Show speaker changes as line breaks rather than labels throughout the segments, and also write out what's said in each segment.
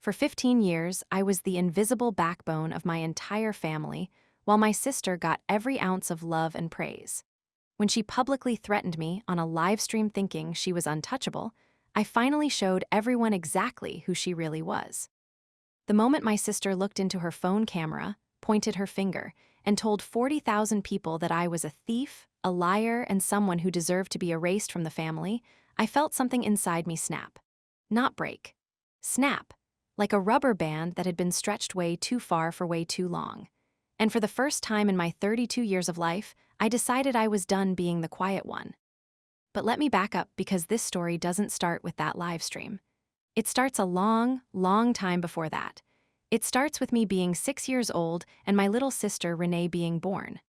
For 15 years, I was the invisible backbone of my entire family, while my sister got every ounce of love and praise. When she publicly threatened me on a live stream thinking she was untouchable, I finally showed everyone exactly who she really was. The moment my sister looked into her phone camera, pointed her finger, and told 40,000 people that I was a thief, a liar, and someone who deserved to be erased from the family, I felt something inside me snap. Not break. Snap. Like a rubber band that had been stretched way too far for way too long. And for the first time in my 32 years of life, I decided I was done being the quiet one. But let me back up because this story doesn't start with that live stream. It starts a long, long time before that. It starts with me being 6 years old and my little sister Renee being born.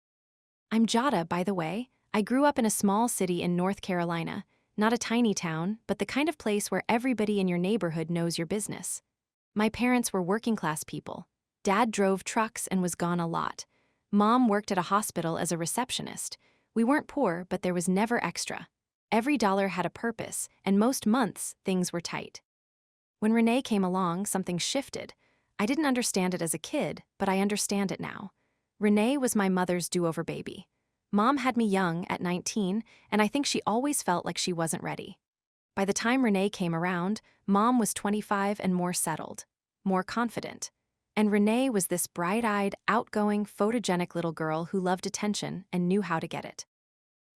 I'm Jada, by the way. I grew up in a small city in North Carolina, not a tiny town, but the kind of place where everybody in your neighborhood knows your business. My parents were working-class people. Dad drove trucks and was gone a lot. Mom worked at a hospital as a receptionist. We weren't poor, but there was never extra. Every dollar had a purpose, and most months, things were tight. When Renee came along, something shifted. I didn't understand it as a kid, but I understand it now. Renee was my mother's do-over baby. Mom had me young, at 19, and I think she always felt like she wasn't ready. By the time Renee came around, Mom was 25 and more settled, more confident. And Renee was this bright-eyed, outgoing, photogenic little girl who loved attention and knew how to get it.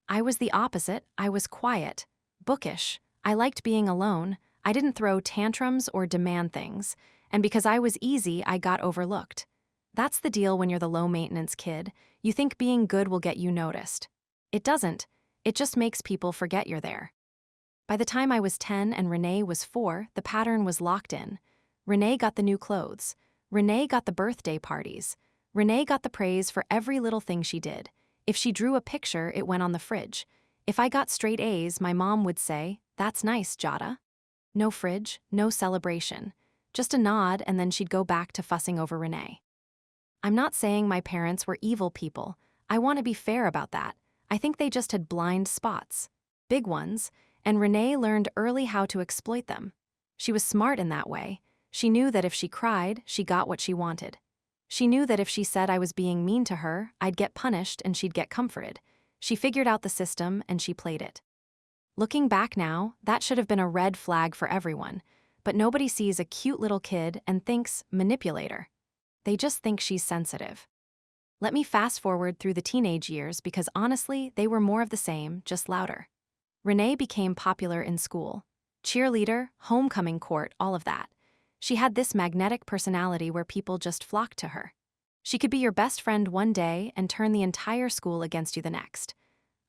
I was the opposite. I was quiet, bookish. I liked being alone. I didn't throw tantrums or demand things. And because I was easy, I got overlooked. That's the deal when you're the low-maintenance kid. You think being good will get you noticed. It doesn't. It just makes people forget you're there. By the time I was 10 and Renee was 4, the pattern was locked in. Renee got the new clothes. Renee got the birthday parties. Renee got the praise for every little thing she did. If she drew a picture, it went on the fridge. If I got straight A's, my mom would say, "That's nice, Jada." No fridge, no celebration. Just a nod, and then she'd go back to fussing over Renee. I'm not saying my parents were evil people. I want to be fair about that. I think they just had blind spots. Big ones. And Renee learned early how to exploit them. She was smart in that way. She knew that if she cried, she got what she wanted. She knew that if she said I was being mean to her, I'd get punished and she'd get comforted. She figured out the system and she played it. Looking back now, that should have been a red flag for everyone. But nobody sees a cute little kid and thinks manipulator. They just think she's sensitive. Let me fast forward through the teenage years because honestly, they were more of the same, just louder. Renee became popular in school. Cheerleader, homecoming court, all of that. She had this magnetic personality where people just flocked to her. She could be your best friend one day and turn the entire school against you the next.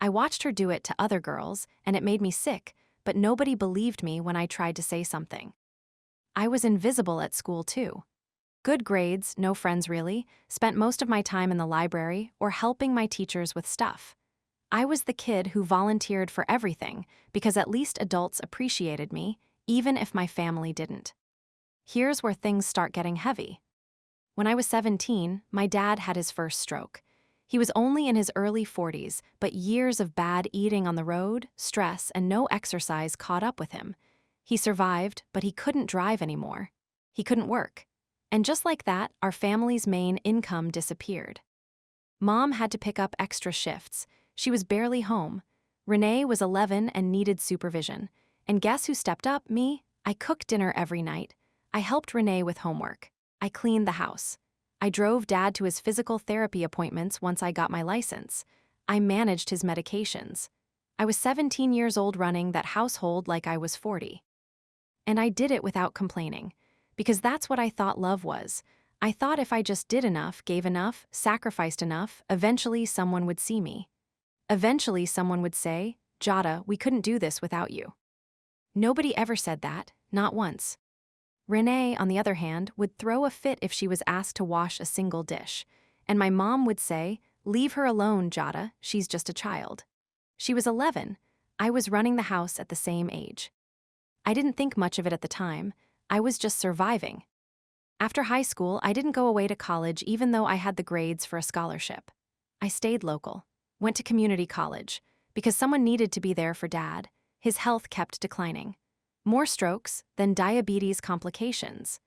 I watched her do it to other girls, and it made me sick, but nobody believed me when I tried to say something. I was invisible at school too. Good grades, no friends really, spent most of my time in the library or helping my teachers with stuff. I was the kid who volunteered for everything because at least adults appreciated me, even if my family didn't. Here's where things start getting heavy. When I was 17, my dad had his first stroke. He was only in his early 40s, but years of bad eating on the road, stress, and no exercise caught up with him. He survived, but he couldn't drive anymore. He couldn't work. And just like that, our family's main income disappeared. Mom had to pick up extra shifts. She was barely home. Renee was 11 and needed supervision. And guess who stepped up? Me. I cooked dinner every night. I helped Renee with homework. I cleaned the house. I drove Dad to his physical therapy appointments once I got my license. I managed his medications. I was 17 years old running that household like I was 40. And I did it without complaining. Because that's what I thought love was. I thought if I just did enough, gave enough, sacrificed enough, eventually someone would see me. Eventually someone would say, "Jada, we couldn't do this without you." Nobody ever said that, not once. Renee, on the other hand, would throw a fit if she was asked to wash a single dish. And my mom would say, "Leave her alone, Jada, she's just a child." She was 11. I was running the house at the same age. I didn't think much of it at the time. I was just surviving. After high school, I didn't go away to college even though I had the grades for a scholarship. I stayed local, went to community college, because someone needed to be there for Dad. His health kept declining. More strokes, then diabetes complications.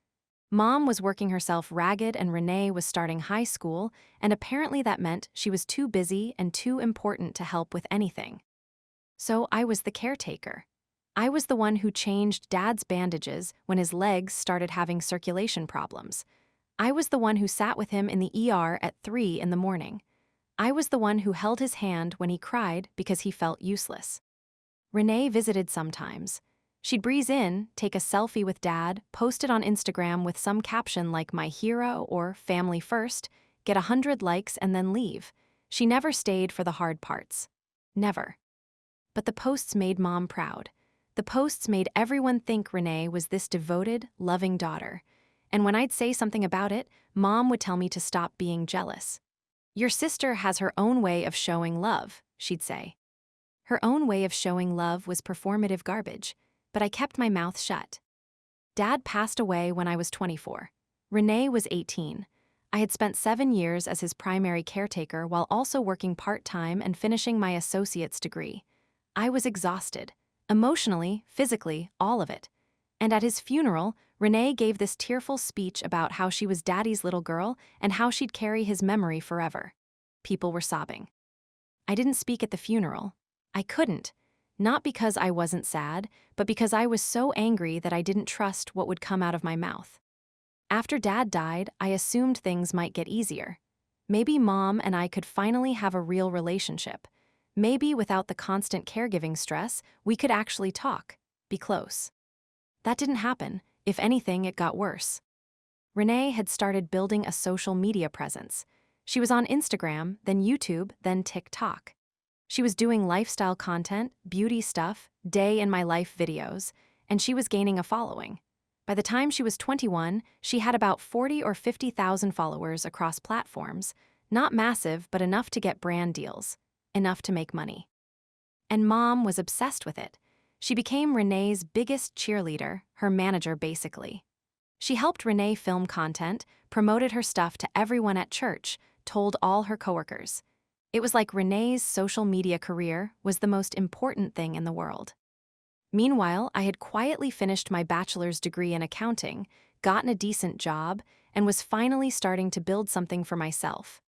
Mom was working herself ragged and Renee was starting high school, and apparently that meant she was too busy and too important to help with anything. So I was the caretaker. I was the one who changed Dad's bandages when his legs started having circulation problems. I was the one who sat with him in the ER at 3 in the morning. I was the one who held his hand when he cried because he felt useless. Renee visited sometimes. She'd breeze in, take a selfie with Dad, post it on Instagram with some caption like "My hero" or "Family first," get 100 likes and then leave. She never stayed for the hard parts. Never. But the posts made Mom proud. The posts made everyone think Renee was this devoted, loving daughter. And when I'd say something about it, Mom would tell me to stop being jealous. "Your sister has her own way of showing love," she'd say. Her own way of showing love was performative garbage, but I kept my mouth shut. Dad passed away when I was 24. Renee was 18. I had spent 7 years as his primary caretaker while also working part-time and finishing my associate's degree. I was exhausted. Emotionally, physically, all of it. And at his funeral, Renee gave this tearful speech about how she was Daddy's little girl and how she'd carry his memory forever. People were sobbing. I didn't speak at the funeral. I couldn't. Not because I wasn't sad, but because I was so angry that I didn't trust what would come out of my mouth. After Dad died, I assumed things might get easier. Maybe Mom and I could finally have a real relationship. Maybe without the constant caregiving stress, we could actually talk, be close. That didn't happen. If anything, it got worse. Renee had started building a social media presence. She was on Instagram, then YouTube, then TikTok. She was doing lifestyle content, beauty stuff, day-in-my-life videos, and she was gaining a following. By the time she was 21, she had about 40 or 50,000 followers across platforms, not massive, but enough to get brand deals, enough to make money. And Mom was obsessed with it. She became Renee's biggest cheerleader, her manager basically. She helped Renee film content, promoted her stuff to everyone at church, told all her coworkers. It was like Renee's social media career was the most important thing in the world. Meanwhile, I had quietly finished my bachelor's degree in accounting, gotten a decent job, and was finally starting to build something for myself.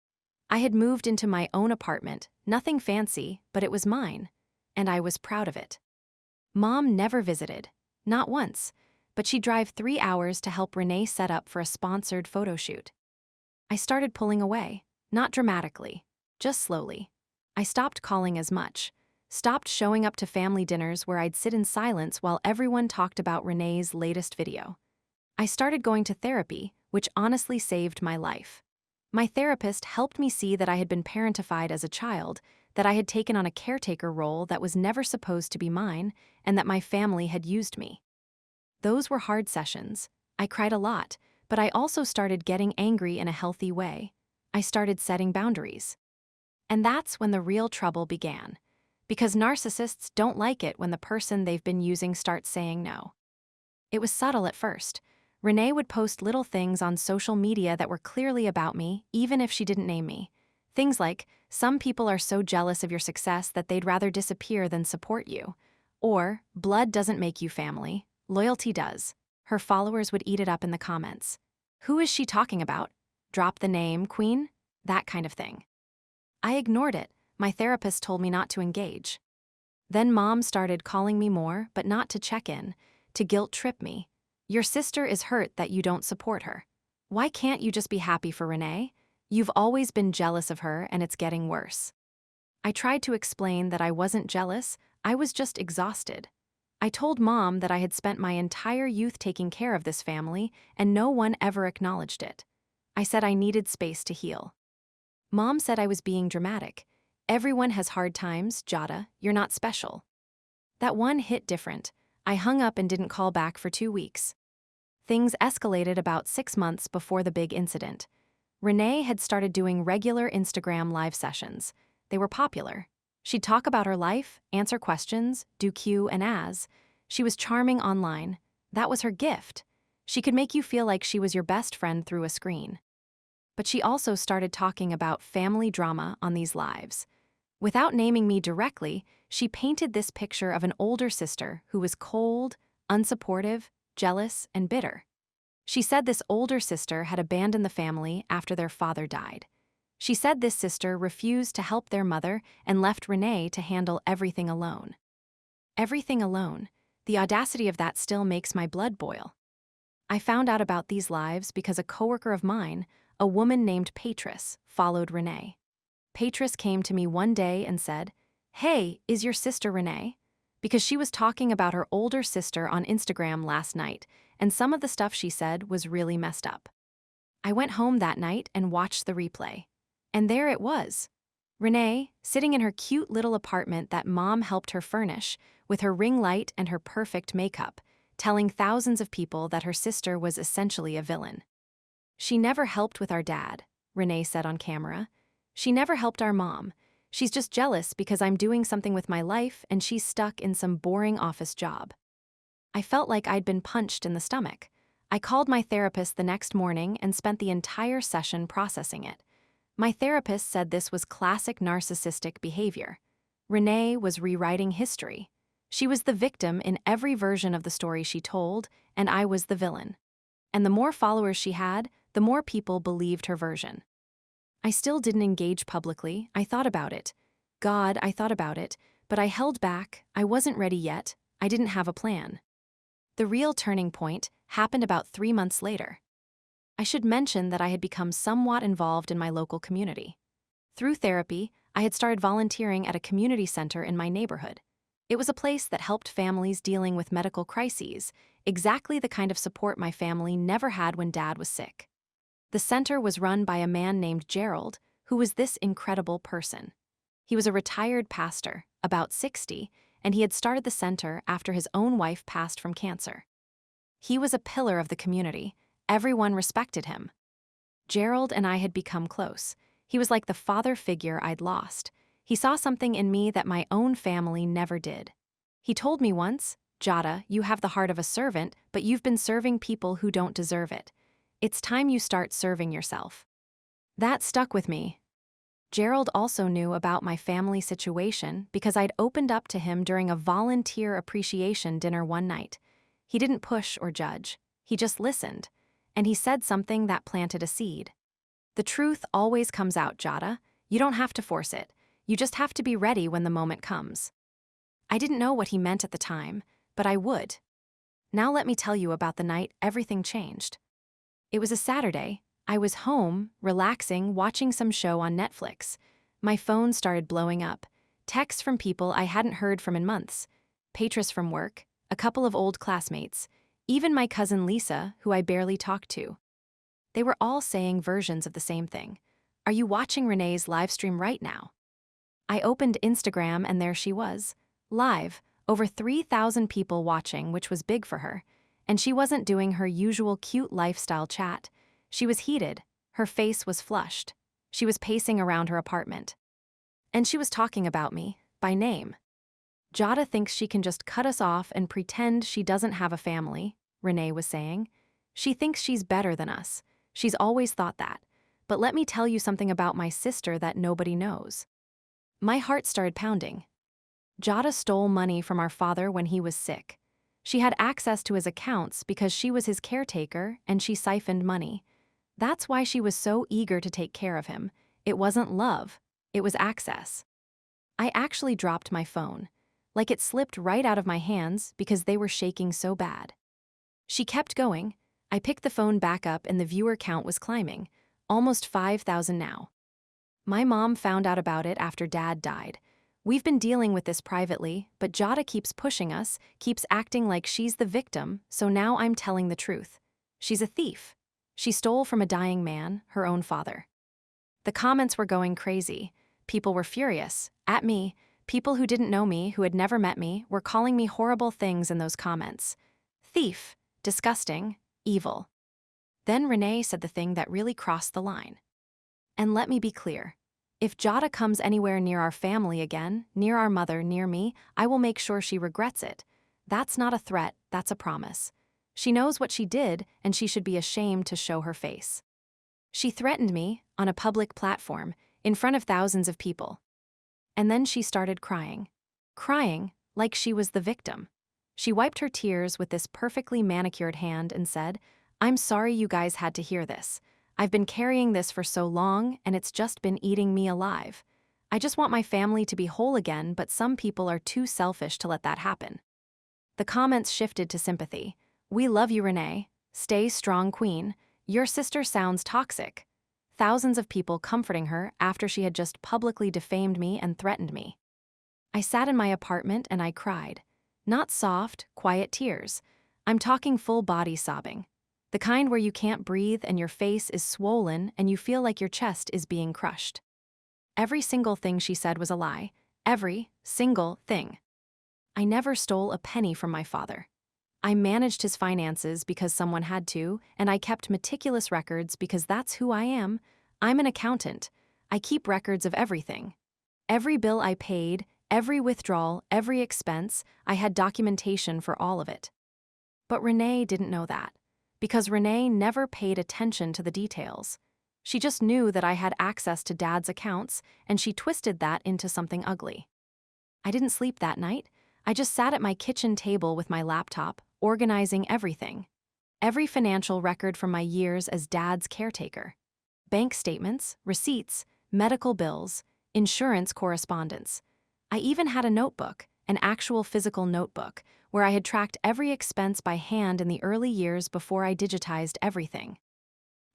I had moved into my own apartment, nothing fancy, but it was mine, and I was proud of it. Mom never visited, not once, but she'd drive 3 hours to help Renee set up for a sponsored photo shoot. I started pulling away, not dramatically, just slowly. I stopped calling as much, stopped showing up to family dinners where I'd sit in silence while everyone talked about Renee's latest video. I started going to therapy, which honestly saved my life. My therapist helped me see that I had been parentified as a child, that I had taken on a caretaker role that was never supposed to be mine, and that my family had used me. Those were hard sessions. I cried a lot, but I also started getting angry in a healthy way. I started setting boundaries. And that's when the real trouble began. Because narcissists don't like it when the person they've been using starts saying no. It was subtle at first. Renee would post little things on social media that were clearly about me, even if she didn't name me. Things like, "Some people are so jealous of your success that they'd rather disappear than support you." Or, "Blood doesn't make you family, loyalty does." Her followers would eat it up in the comments. "Who is she talking about? Drop the name, Queen?" That kind of thing. I ignored it. My therapist told me not to engage. Then Mom started calling me more, but not to check in, to guilt trip me. "Your sister is hurt that you don't support her. Why can't you just be happy for Renee? You've always been jealous of her and it's getting worse." I tried to explain that I wasn't jealous, I was just exhausted. I told Mom that I had spent my entire youth taking care of this family and no one ever acknowledged it. I said I needed space to heal. Mom said I was being dramatic. "Everyone has hard times, Jada, you're not special." That one hit different. I hung up and didn't call back for 2 weeks. Things escalated about 6 months before the big incident. Renee had started doing regular Instagram live sessions. They were popular. She'd talk about her life, answer questions, do Q and As. She was charming online. That was her gift. She could make you feel like she was your best friend through a screen. But she also started talking about family drama on these lives. Without naming me directly, she painted this picture of an older sister who was cold, unsupportive, jealous, and bitter. She said this older sister had abandoned the family after their father died. She said this sister refused to help their mother and left Renee to handle everything alone. Everything alone. The audacity of that still makes my blood boil. I found out about these lives because a coworker of mine, a woman named Patris, followed Renee. Patris came to me one day and said, "Hey, is your sister Renee?" Because she was talking about her older sister on Instagram last night, and some of the stuff she said was really messed up. I went home that night and watched the replay. And there it was. Renee, sitting in her cute little apartment that mom helped her furnish, with her ring light and her perfect makeup, telling thousands of people that her sister was essentially a villain. "She never helped with our dad," Renee said on camera. "She never helped our mom. She's just jealous because I'm doing something with my life and she's stuck in some boring office job." I felt like I'd been punched in the stomach. I called my therapist the next morning and spent the entire session processing it. My therapist said this was classic narcissistic behavior. Renee was rewriting history. She was the victim in every version of the story she told, and I was the villain. And the more followers she had, the more people believed her version. I still didn't engage publicly. I thought about it. God, I thought about it, but I held back. I wasn't ready yet. I didn't have a plan. The real turning point happened about 3 months later. I should mention that I had become somewhat involved in my local community. Through therapy, I had started volunteering at a community center in my neighborhood. It was a place that helped families dealing with medical crises, exactly the kind of support my family never had when Dad was sick. The center was run by a man named Gerald, who was this incredible person. He was a retired pastor, about 60, and he had started the center after his own wife passed from cancer. He was a pillar of the community. Everyone respected him. Gerald and I had become close. He was like the father figure I'd lost. He saw something in me that my own family never did. He told me once, "Jada, you have the heart of a servant, but you've been serving people who don't deserve it. It's time you start serving yourself." That stuck with me. Gerald also knew about my family situation because I'd opened up to him during a volunteer appreciation dinner one night. He didn't push or judge. He just listened. And he said something that planted a seed. "The truth always comes out, Jada. You don't have to force it. You just have to be ready when the moment comes." I didn't know what he meant at the time, but I would. Now let me tell you about the night everything changed. It was a Saturday. I was home, relaxing, watching some show on Netflix. My phone started blowing up. Texts from people I hadn't heard from in months. Patris from work, a couple of old classmates, even my cousin Lisa, who I barely talked to. They were all saying versions of the same thing. "Are you watching Renee's live stream right now?" I opened Instagram and there she was. Live, over 3,000 people watching, which was big for her. And she wasn't doing her usual cute lifestyle chat. She was heated. Her face was flushed. She was pacing around her apartment. And she was talking about me, by name. "Jada thinks she can just cut us off and pretend she doesn't have a family," Renee was saying. "She thinks she's better than us. She's always thought that. But let me tell you something about my sister that nobody knows." My heart started pounding. Jada stole money from our father when he was sick. She had access to his accounts because she was his caretaker and she siphoned money. That's why she was so eager to take care of him. It wasn't love. It was access. I actually dropped my phone. Like it slipped right out of my hands because they were shaking so bad. She kept going. I picked the phone back up and the viewer count was climbing. Almost 5,000 now. My mom found out about it after Dad died. We've been dealing with this privately, but Jada keeps pushing us, keeps acting like she's the victim, so now I'm telling the truth. She's a thief. She stole from a dying man, her own father. The comments were going crazy. People were furious, at me. People who didn't know me, who had never met me, were calling me horrible things in those comments. Thief, disgusting, evil. Then Renee said the thing that really crossed the line. "And let me be clear. If Jada comes anywhere near our family again, near our mother, near me, I will make sure she regrets it. That's not a threat, that's a promise. She knows what she did, and she should be ashamed to show her face." She threatened me, on a public platform, in front of thousands of people. And then she started crying. Crying like she was the victim. She wiped her tears with this perfectly manicured hand and said, I'm sorry you guys had to hear this. I've been carrying this for so long, and it's just been eating me alive. I just want my family to be whole again, but some people are too selfish to let that happen." The comments shifted to sympathy. "We love you, Renee. Stay strong, queen. Your sister sounds toxic." Thousands of people comforting her after she had just publicly defamed me and threatened me. I sat in my apartment and I cried. Not soft, quiet tears. I'm talking full body sobbing. The kind where you can't breathe and your face is swollen and you feel like your chest is being crushed. Every single thing she said was a lie. Every single thing. I never stole a penny from my father. I managed his finances because someone had to, and I kept meticulous records because that's who I am. I'm an accountant. I keep records of everything. Every bill I paid, every withdrawal, every expense, I had documentation for all of it. But Renee didn't know that, because Renee never paid attention to the details. She just knew that I had access to Dad's accounts, and she twisted that into something ugly. I didn't sleep that night. I just sat at my kitchen table with my laptop, organizing everything. Every financial record from my years as Dad's caretaker. Bank statements, receipts, medical bills, insurance correspondence. I even had a notebook, an actual physical notebook, where I had tracked every expense by hand in the early years before I digitized everything.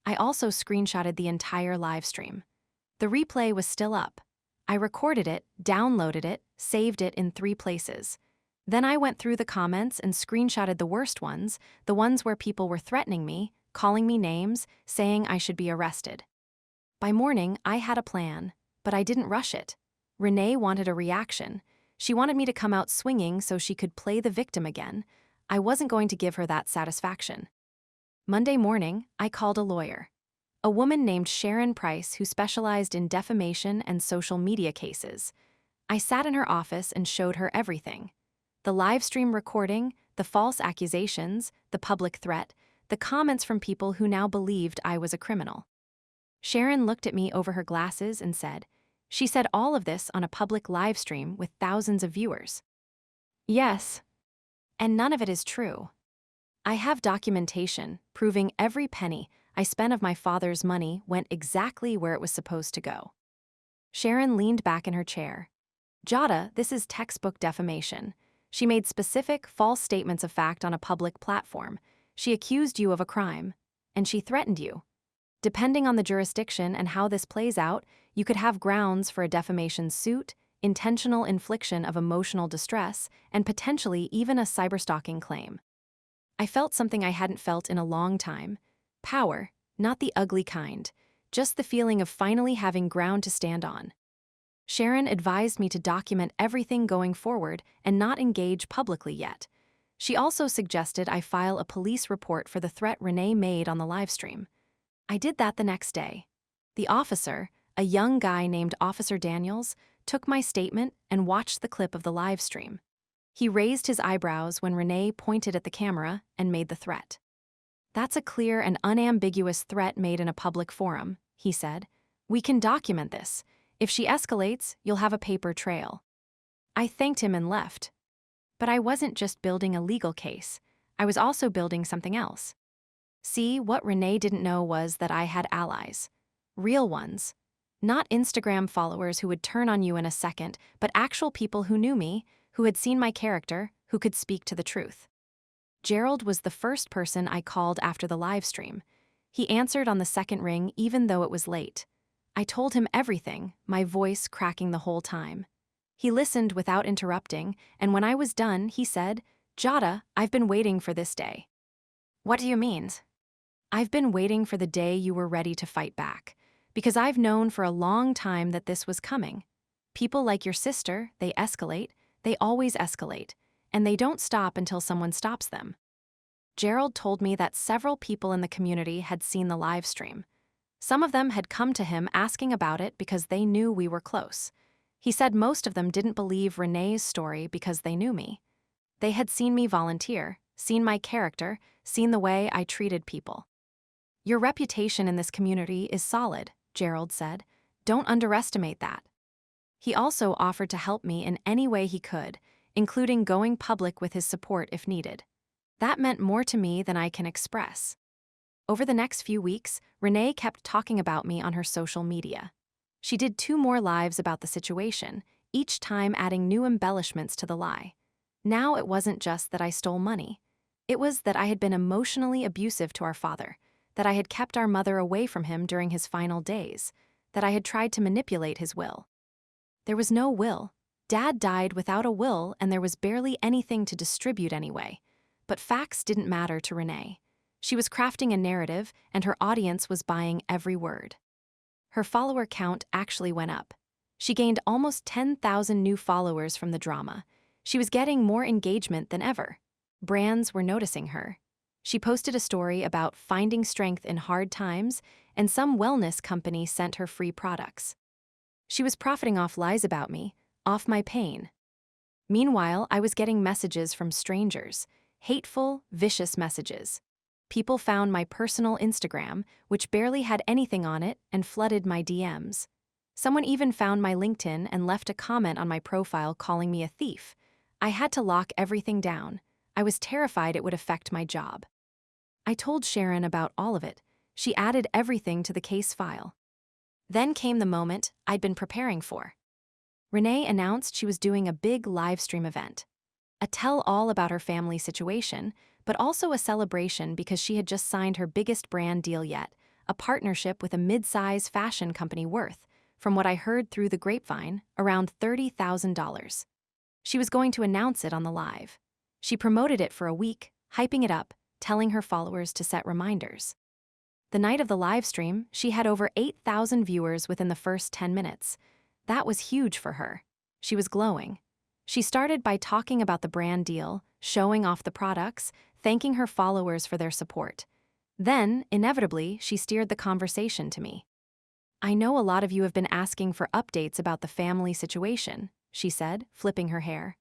I also screenshotted the entire live stream. The replay was still up. I recorded it, downloaded it, saved it in 3 places. Then I went through the comments and screenshotted the worst ones, the ones where people were threatening me, calling me names, saying I should be arrested. By morning, I had a plan, but I didn't rush it. Renee wanted a reaction. She wanted me to come out swinging so she could play the victim again. I wasn't going to give her that satisfaction. Monday morning, I called a lawyer. A woman named Sharon Price who specialized in defamation and social media cases. I sat in her office and showed her everything. The live stream recording, the false accusations, the public threat, the comments from people who now believed I was a criminal. Sharon looked at me over her glasses and said, "She said all of this on a public live stream with thousands of viewers." "Yes. And none of it is true. I have documentation proving every penny I spent of my father's money went exactly where it was supposed to go." Sharon leaned back in her chair. "Jada, this is textbook defamation. She made specific, false statements of fact on a public platform. She accused you of a crime. And she threatened you. Depending on the jurisdiction and how this plays out, you could have grounds for a defamation suit, intentional infliction of emotional distress, and potentially even a cyberstalking claim." I felt something I hadn't felt in a long time. Power, not the ugly kind, just the feeling of finally having ground to stand on. Sharon advised me to document everything going forward and not engage publicly yet. She also suggested I file a police report for the threat Renee made on the livestream. I did that the next day. The officer, a young guy named Officer Daniels, took my statement and watched the clip of the livestream. He raised his eyebrows when Renee pointed at the camera and made the threat. "That's a clear and unambiguous threat made in a public forum," he said. "We can document this. If she escalates, you'll have a paper trail." I thanked him and left. But I wasn't just building a legal case. I was also building something else. See, what Renee didn't know was that I had allies. Real ones. Not Instagram followers who would turn on you in a second, but actual people who knew me, who had seen my character, who could speak to the truth. Gerald was the first person I called after the live stream. He answered on the second ring even though it was late. I told him everything, my voice cracking the whole time. He listened without interrupting, and when I was done, he said, "Jada, I've been waiting for this day." "What do you mean?" "I've been waiting for the day you were ready to fight back, because I've known for a long time that this was coming. People like your sister, they escalate, they always escalate, and they don't stop until someone stops them." Gerald told me that several people in the community had seen the live stream. Some of them had come to him asking about it because they knew we were close. He said most of them didn't believe Renee's story because they knew me. They had seen me volunteer, seen my character, seen the way I treated people. "Your reputation in this community is solid," Gerald said. "Don't underestimate that." He also offered to help me in any way he could, including going public with his support if needed. That meant more to me than I can express. Over the next few weeks, Renee kept talking about me on her social media. She did 2 more lives about the situation, each time adding new embellishments to the lie. Now it wasn't just that I stole money. It was that I had been emotionally abusive to our father, that I had kept our mother away from him during his final days, that I had tried to manipulate his will. There was no will. Dad died without a will, and there was barely anything to distribute anyway. But facts didn't matter to Renee. She was crafting a narrative, and her audience was buying every word. Her follower count actually went up. She gained almost 10,000 new followers from the drama. She was getting more engagement than ever. Brands were noticing her. She posted a story about finding strength in hard times, and some wellness company sent her free products. She was profiting off lies about me, off my pain. Meanwhile, I was getting messages from strangers, hateful, vicious messages. People found my personal Instagram, which barely had anything on it, and flooded my DMs. Someone even found my LinkedIn and left a comment on my profile calling me a thief. I had to lock everything down. I was terrified it would affect my job. I told Sharon about all of it. She added everything to the case file. Then came the moment I'd been preparing for. Renee announced she was doing a big live stream event. A tell-all about her family situation, but also a celebration because she had just signed her biggest brand deal yet, a partnership with a mid-size fashion company worth, from what I heard through the grapevine, around $30,000. She was going to announce it on the live. She promoted it for a week, hyping it up, telling her followers to set reminders. The night of the live stream, she had over 8,000 viewers within the first 10 minutes. That was huge for her. She was glowing. She started by talking about the brand deal, showing off the products, thanking her followers for their support. Then, inevitably, she steered the conversation to me. "I know a lot of you have been asking for updates about the family situation," she said, flipping her hair.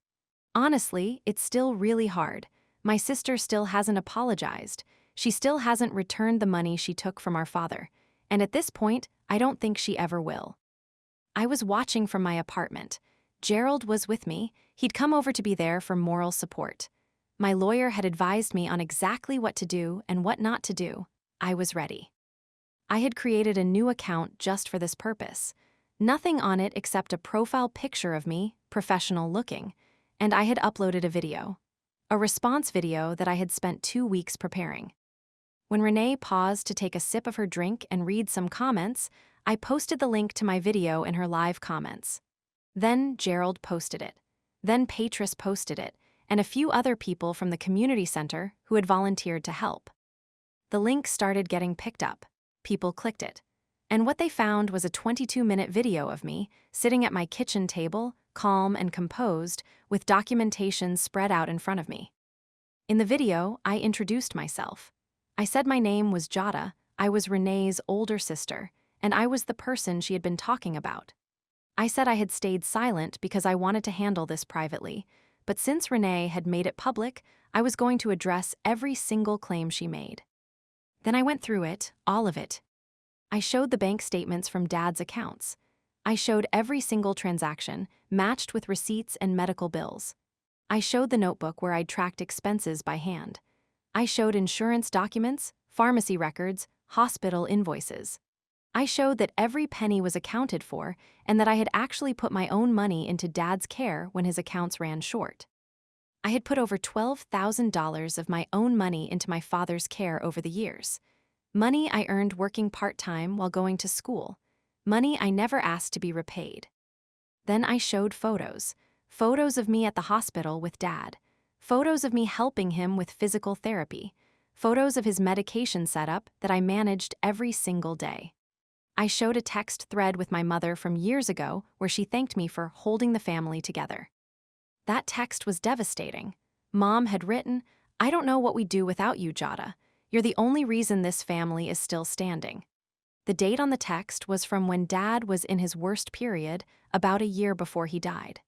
"Honestly, it's still really hard. My sister still hasn't apologized. She still hasn't returned the money she took from our father. And at this point, I don't think she ever will." I was watching from my apartment. Gerald was with me. He'd come over to be there for moral support. My lawyer had advised me on exactly what to do and what not to do. I was ready. I had created a new account just for this purpose. Nothing on it except a profile picture of me, professional looking, and I had uploaded a video. A response video that I had spent 2 weeks preparing. When Renee paused to take a sip of her drink and read some comments, I posted the link to my video in her live comments. Then Gerald posted it. Then Patris posted it, and a few other people from the community center who had volunteered to help. The link started getting picked up. People clicked it. And what they found was a 22-minute video of me sitting at my kitchen table, calm and composed, with documentation spread out in front of me. In the video, I introduced myself. I said my name was Jada, I was Renee's older sister, and I was the person she had been talking about. I said I had stayed silent because I wanted to handle this privately, but since Renee had made it public, I was going to address every single claim she made. Then I went through it, all of it. I showed the bank statements from Dad's accounts. I showed every single transaction, matched with receipts and medical bills. I showed the notebook where I'd tracked expenses by hand. I showed insurance documents, pharmacy records, hospital invoices. I showed that every penny was accounted for and that I had actually put my own money into Dad's care when his accounts ran short. I had put over $12,000 of my own money into my father's care over the years. Money I earned working part-time while going to school. Money I never asked to be repaid. Then I showed photos. Photos of me at the hospital with Dad. Photos of me helping him with physical therapy. Photos of his medication setup that I managed every single day. I showed a text thread with my mother from years ago where she thanked me for holding the family together. That text was devastating. Mom had written, "I don't know what we'd do without you, Jada. You're the only reason this family is still standing." The date on the text was from when Dad was in his worst period, about a year before he died.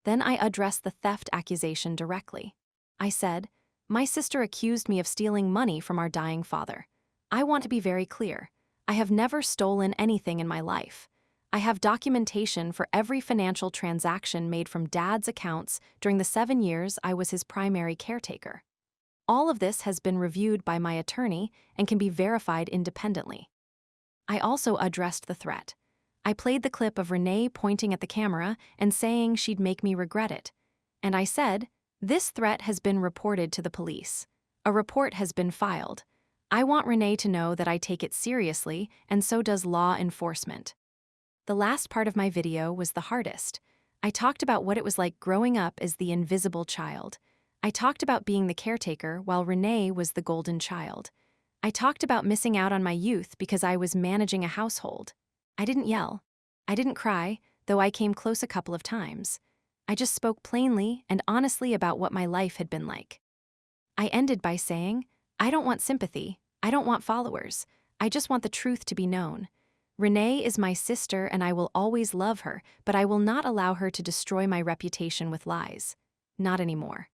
Then I addressed the theft accusation directly. I said, "My sister accused me of stealing money from our dying father. I want to be very clear. I have never stolen anything in my life. I have documentation for every financial transaction made from Dad's accounts during the 7 years I was his primary caretaker. All of this has been reviewed by my attorney and can be verified independently. I also addressed the threat. I played the clip of Renee pointing at the camera and saying she'd make me regret it. And I said, "This threat has been reported to the police. A report has been filed. I want Renee to know that I take it seriously, and so does law enforcement." The last part of my video was the hardest. I talked about what it was like growing up as the invisible child. I talked about being the caretaker while Renee was the golden child. I talked about missing out on my youth because I was managing a household. I didn't yell. I didn't cry, though I came close a couple of times. I just spoke plainly and honestly about what my life had been like. I ended by saying, "I don't want sympathy. I don't want followers. I just want the truth to be known. Renee is my sister and I will always love her, but I will not allow her to destroy my reputation with lies. Not anymore."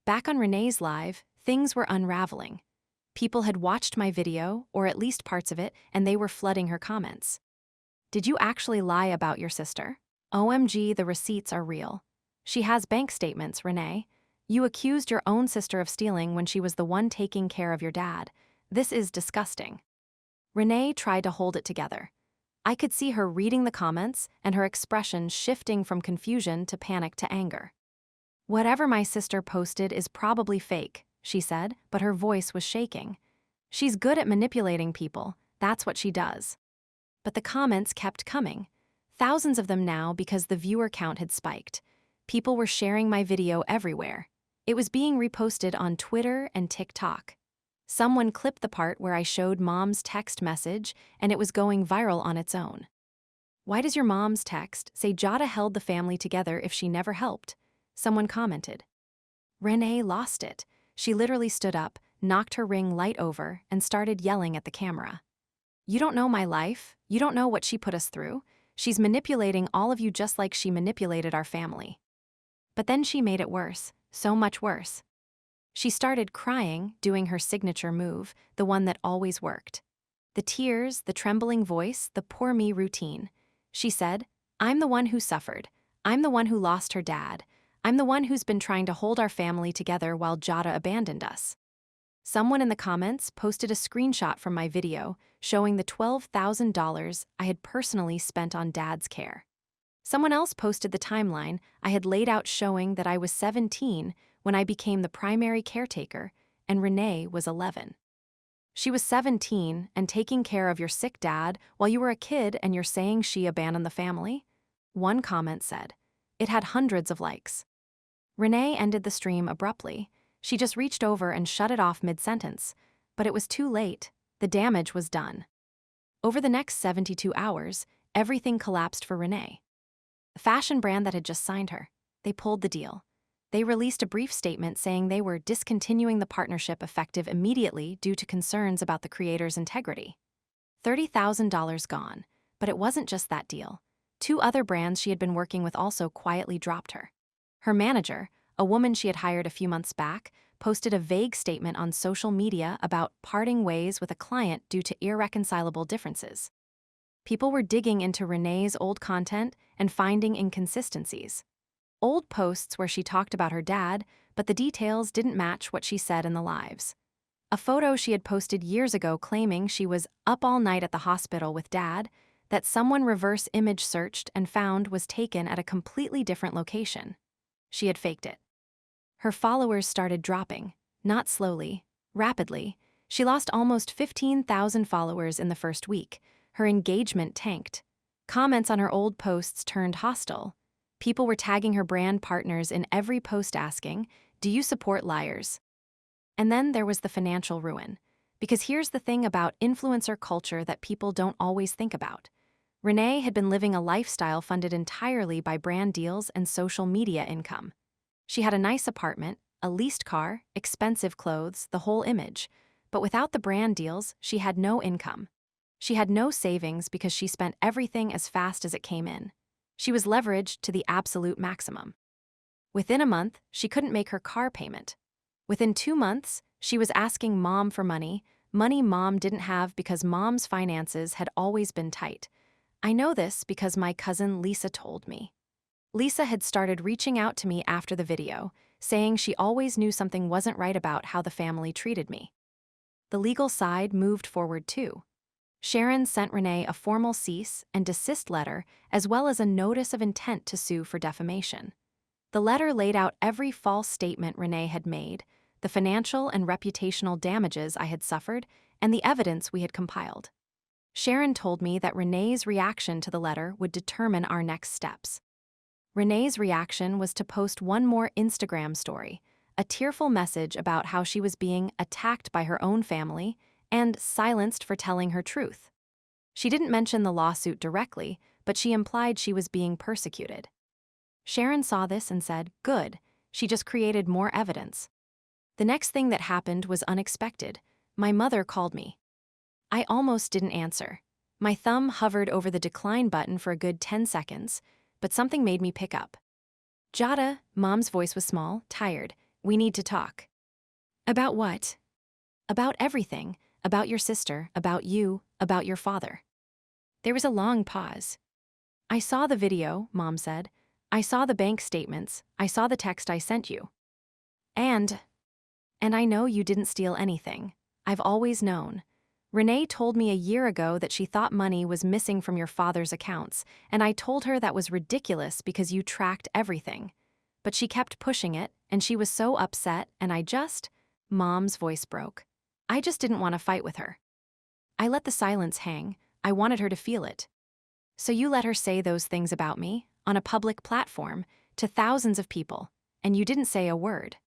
Back on Renee's live, things were unraveling. People had watched my video, or at least parts of it, and they were flooding her comments. "Did you actually lie about your sister? OMG, the receipts are real. She has bank statements, Renee. You accused your own sister of stealing when she was the one taking care of your dad. This is disgusting." Renee tried to hold it together. I could see her reading the comments and her expression shifting from confusion to panic to anger. "Whatever my sister posted is probably fake," she said, but her voice was shaking. "She's good at manipulating people. That's what she does." But the comments kept coming. Thousands of them now because the viewer count had spiked. People were sharing my video everywhere. It was being reposted on Twitter and TikTok. Someone clipped the part where I showed Mom's text message, and it was going viral on its own. "Why does your mom's text say Jada held the family together if she never helped?" Someone commented. Renee lost it. She literally stood up, knocked her ring light over, and started yelling at the camera. "You don't know my life. You don't know what she put us through. She's manipulating all of you just like she manipulated our family." But then she made it worse, so much worse. She started crying, doing her signature move, the one that always worked. The tears, the trembling voice, the poor me routine. She said, "I'm the one who suffered. I'm the one who lost her dad. I'm the one who's been trying to hold our family together while Jada abandoned us." Someone in the comments posted a screenshot from my video showing the $12,000 I had personally spent on Dad's care. Someone else posted the timeline I had laid out showing that I was 17 when I became the primary caretaker and Renee was 11. "She was 17 and taking care of your sick dad while you were a kid and you're saying she abandoned the family?" One comment said. It had hundreds of likes. Renee ended the stream abruptly. She just reached over and shut it off mid-sentence. But it was too late. The damage was done. Over the next 72 hours, everything collapsed for Renee. The fashion brand that had just signed her, they pulled the deal. They released a brief statement saying they were discontinuing the partnership effective immediately due to concerns about the creator's integrity. $30,000 gone, but it wasn't just that deal. 2 other brands she had been working with also quietly dropped her. Her manager, a woman she had hired a few months back, posted a vague statement on social media about parting ways with a client due to irreconcilable differences. People were digging into Renee's old content and finding inconsistencies. Old posts where she talked about her dad, but the details didn't match what she said in the lives. A photo she had posted years ago claiming she was up all night at the hospital with Dad, that someone reverse image searched and found was taken at a completely different location. She had faked it. Her followers started dropping, not slowly, rapidly. She lost almost 15,000 followers in the first week. Her engagement tanked. Comments on her old posts turned hostile. People were tagging her brand partners in every post asking, "Do you support liars?" And then there was the financial ruin. Because here's the thing about influencer culture that people don't always think about. Renee had been living a lifestyle funded entirely by brand deals and social media income. She had a nice apartment, a leased car, expensive clothes, the whole image. But without the brand deals, she had no income. She had no savings because she spent everything as fast as it came in. She was leveraged to the absolute maximum. Within a month, she couldn't make her car payment. Within 2 months, she was asking Mom for money Mom didn't have because Mom's finances had always been tight. I know this because my cousin Lisa told me. Lisa had started reaching out to me after the video, saying she always knew something wasn't right about how the family treated me. The legal side moved forward too. Sharon sent Renee a formal cease and desist letter, as well as a notice of intent to sue for defamation. The letter laid out every false statement Renee had made, the financial and reputational damages I had suffered, and the evidence we had compiled. Sharon told me that Renee's reaction to the letter would determine our next steps. Renee's reaction was to post one more Instagram story, a tearful message about how she was being attacked by her own family and silenced for telling her truth. She didn't mention the lawsuit directly, but she implied she was being persecuted. Sharon saw this and said, "Good, she just created more evidence." The next thing that happened was unexpected. My mother called me. I almost didn't answer. My thumb hovered over the decline button for a good 10 seconds, but something made me pick up. "Jada," Mom's voice was small, tired. "We need to talk." "About what?" "About everything. About your sister, about you, about your father." There was a long pause. "I saw the video," Mom said. "I saw the bank statements. I saw the text I sent you. And I know you didn't steal anything. I've always known. Renee told me a year ago that she thought money was missing from your father's accounts, and I told her that was ridiculous because you tracked everything. But she kept pushing it, and she was so upset, and Mom's voice broke. I just didn't want to fight with her. I let the silence hang. I wanted her to feel it. So you let her say those things about me, on a public platform, to thousands of people, and you didn't say a word.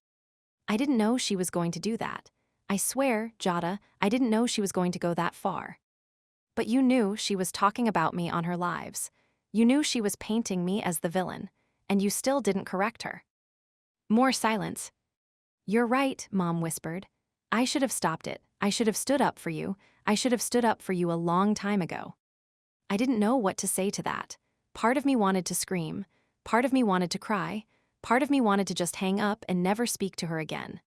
I didn't know she was going to do that. I swear, Jada, I didn't know she was going to go that far. But you knew she was talking about me on her lives. You knew she was painting me as the villain, and you still didn't correct her." More silence. "You're right," Mom whispered. "I should have stopped it. I should have stood up for you. I should have stood up for you a long time ago." I didn't know what to say to that. Part of me wanted to scream. Part of me wanted to cry. Part of me wanted to just hang up and never speak to her again.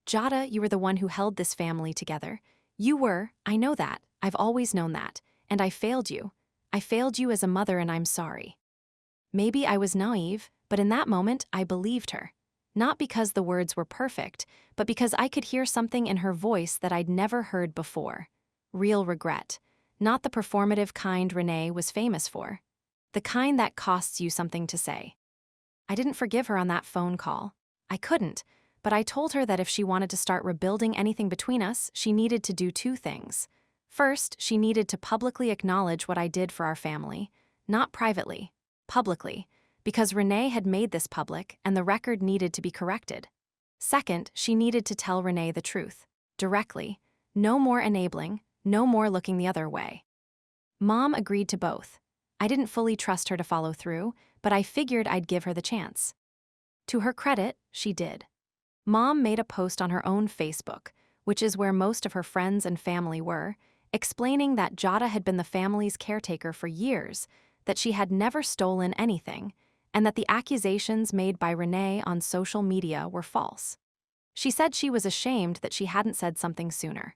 "Jada, you were the one who held this family together. You were, I know that. I've always known that. And I failed you. I failed you as a mother, and I'm sorry." Maybe I was naive, but in that moment, I believed her. Not because the words were perfect, but because I could hear something in her voice that I'd never heard before. Real regret. Not the performative kind Renee was famous for. The kind that costs you something to say. I didn't forgive her on that phone call. I couldn't, but I told her that if she wanted to start rebuilding anything between us, she needed to do two things. First, she needed to publicly acknowledge what I did for our family, not privately, publicly, because Renee had made this public and the record needed to be corrected. Second, she needed to tell Renee the truth, directly, no more enabling, no more looking the other way. Mom agreed to both. I didn't fully trust her to follow through, but I figured I'd give her the chance. To her credit, she did. Mom made a post on her own Facebook, which is where most of her friends and family were, explaining that Jada had been the family's caretaker for years, that she had never stolen anything, and that the accusations made by Renee on social media were false. She said she was ashamed that she hadn't said something sooner.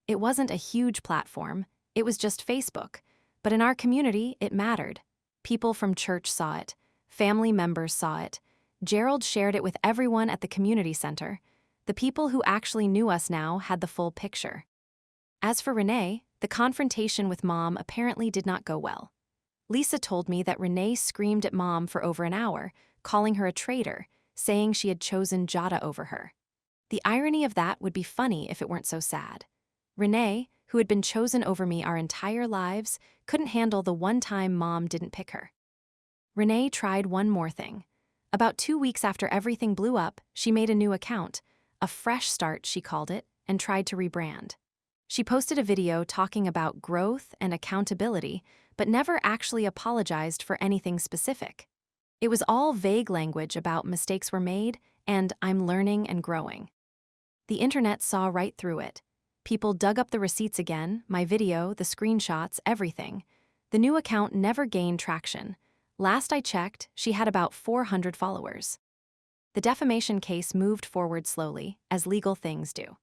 It wasn't a huge platform, it was just Facebook, but in our community, it mattered. People from church saw it, family members saw it. Gerald shared it with everyone at the community center. The people who actually knew us now had the full picture. As for Renee, the confrontation with Mom apparently did not go well. Lisa told me that Renee screamed at Mom for over an hour, calling her a traitor, saying she had chosen Jada over her. The irony of that would be funny if it weren't so sad. Renee, who had been chosen over me our entire lives, couldn't handle the one time Mom didn't pick her. Renee tried one more thing. About 2 weeks after everything blew up, she made a new account, a fresh start, she called it, and tried to rebrand. She posted a video talking about growth and accountability, but never actually apologized for anything specific. It was all vague language about mistakes were made and I'm learning and growing. The internet saw right through it. People dug up the receipts again, my video, the screenshots, everything. The new account never gained traction. Last I checked, she had about 400 followers. The defamation case moved forward slowly, as legal things do.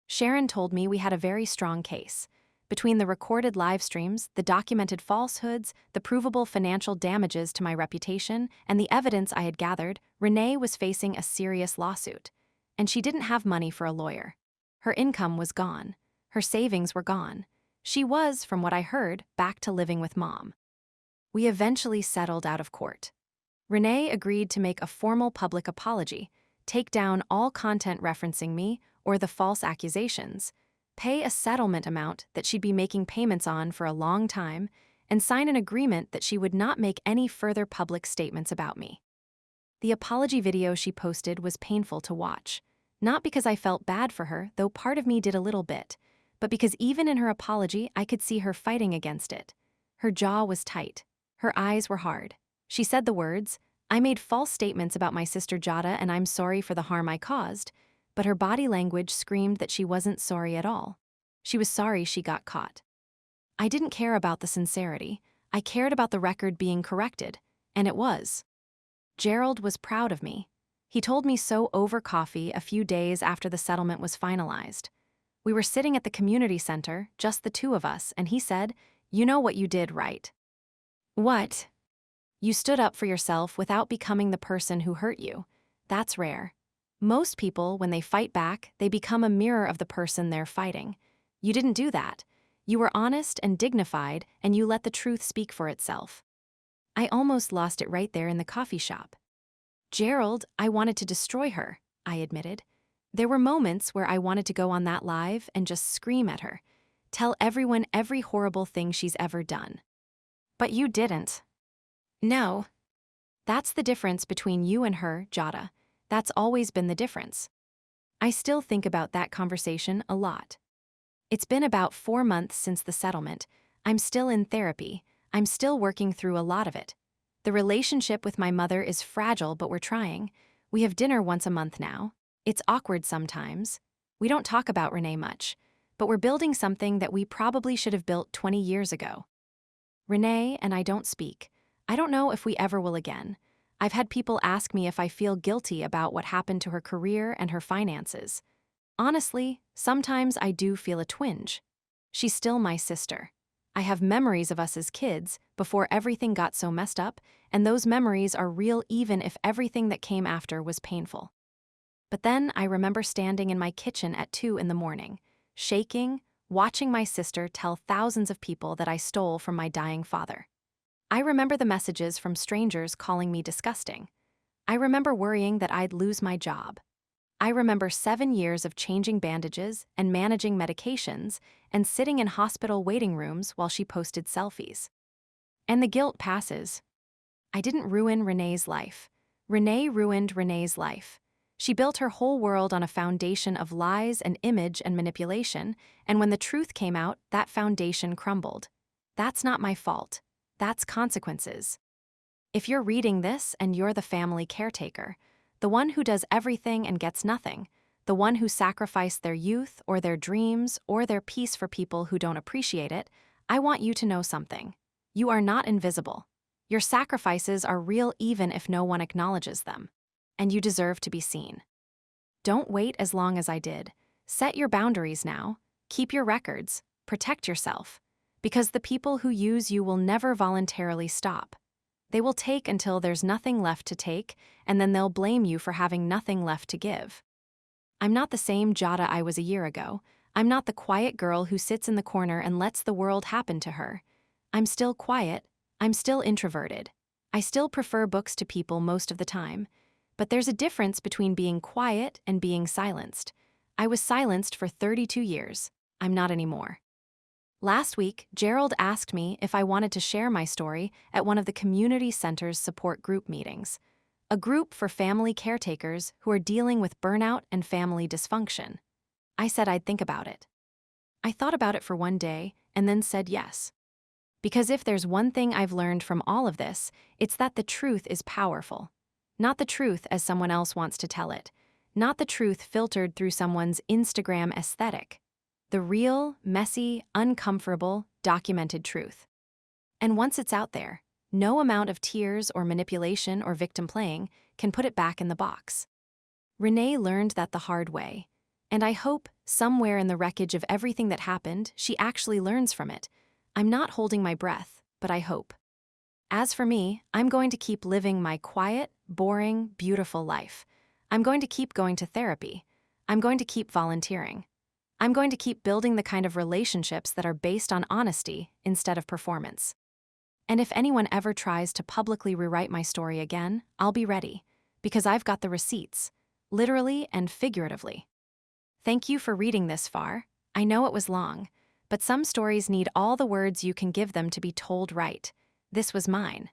Sharon told me we had a very strong case. Between the recorded live streams, the documented falsehoods, the provable financial damages to my reputation, and the evidence I had gathered, Renee was facing a serious lawsuit. And she didn't have money for a lawyer. Her income was gone. Her savings were gone. She was, from what I heard, back to living with Mom. We eventually settled out of court. Renee agreed to make a formal public apology, take down all content referencing me or the false accusations, pay a settlement amount that she'd be making payments on for a long time, and sign an agreement that she would not make any further public statements about me. The apology video she posted was painful to watch, not because I felt bad for her, though part of me did a little bit, but because even in her apology, I could see her fighting against it. Her jaw was tight. Her eyes were hard. She said the words, "I made false statements about my sister Jada and I'm sorry for the harm I caused," but her body language screamed that she wasn't sorry at all. She was sorry she got caught. I didn't care about the sincerity. I cared about the record being corrected, and it was. Gerald was proud of me. He told me so over coffee a few days after the settlement was finalized. We were sitting at the community center, just the two of us, and he said, "You know what you did, right?" "What?" "You stood up for yourself without becoming the person who hurt you. That's rare. Most people, when they fight back, they become a mirror of the person they're fighting. You didn't do that. You were honest and dignified, and you let the truth speak for itself." I almost lost it right there in the coffee shop. "Gerald, I wanted to destroy her," I admitted. There were moments where I wanted to go on that live and just scream at her, tell everyone every horrible thing she's ever done. "But you didn't." "No." "That's the difference between you and her, Jada. That's always been the difference." I still think about that conversation a lot. It's been about 4 months since the settlement. I'm still in therapy. I'm still working through a lot of it. The relationship with my mother is fragile, but we're trying. We have dinner once a month now. It's awkward sometimes. We don't talk about Renee much, but we're building something that we probably should have built 20 years ago. Renee and I don't speak. I don't know if we ever will again. I've had people ask me if I feel guilty about what happened to her career and her finances. Honestly, sometimes I do feel a twinge. She's still my sister. I have memories of us as kids, before everything got so messed up, and those memories are real even if everything that came after was painful. But then I remember standing in my kitchen at 2 in the morning, shaking, watching my sister tell thousands of people that I stole from my dying father. I remember the messages from strangers calling me disgusting. I remember worrying that I'd lose my job. I remember 7 years of changing bandages and managing medications and sitting in hospital waiting rooms while she posted selfies. And the guilt passes. I didn't ruin Renee's life. Renee ruined Renee's life. She built her whole world on a foundation of lies and image and manipulation, and when the truth came out, that foundation crumbled. That's not my fault. That's consequences. If you're reading this and you're the family caretaker, the one who does everything and gets nothing, the one who sacrificed their youth or their dreams or their peace for people who don't appreciate it, I want you to know something. You are not invisible. Your sacrifices are real even if no one acknowledges them. And you deserve to be seen. Don't wait as long as I did. Set your boundaries now. Keep your records. Protect yourself. Because the people who use you will never voluntarily stop. They will take until there's nothing left to take, and then they'll blame you for having nothing left to give. I'm not the same Jada I was a year ago. I'm not the quiet girl who sits in the corner and lets the world happen to her. I'm still quiet. I'm still introverted. I still prefer books to people most of the time. But there's a difference between being quiet and being silenced. I was silenced for 32 years. I'm not anymore. Last week, Gerald asked me if I wanted to share my story at one of the community center's support group meetings, a group for family caretakers who are dealing with burnout and family dysfunction. I said I'd think about it. I thought about it for one day and then said yes. Because if there's one thing I've learned from all of this, it's that the truth is powerful. Not the truth as someone else wants to tell it. Not the truth filtered through someone's Instagram aesthetic. The real, messy, uncomfortable, documented truth. And once it's out there, no amount of tears or manipulation or victim playing can put it back in the box. Renee learned that the hard way. And I hope, Somewhere in the wreckage of everything that happened, she actually learns from it. I'm not holding my breath, but I hope. As for me, I'm going to keep living my quiet, boring, beautiful life. I'm going to keep going to therapy. I'm going to keep volunteering. I'm going to keep building the kind of relationships that are based on honesty instead of performance. And if anyone ever tries to publicly rewrite my story again, I'll be ready, because I've got the receipts, literally and figuratively. Thank you for reading this far. I know it was long, but some stories need all the words you can give them to be told right. This was mine.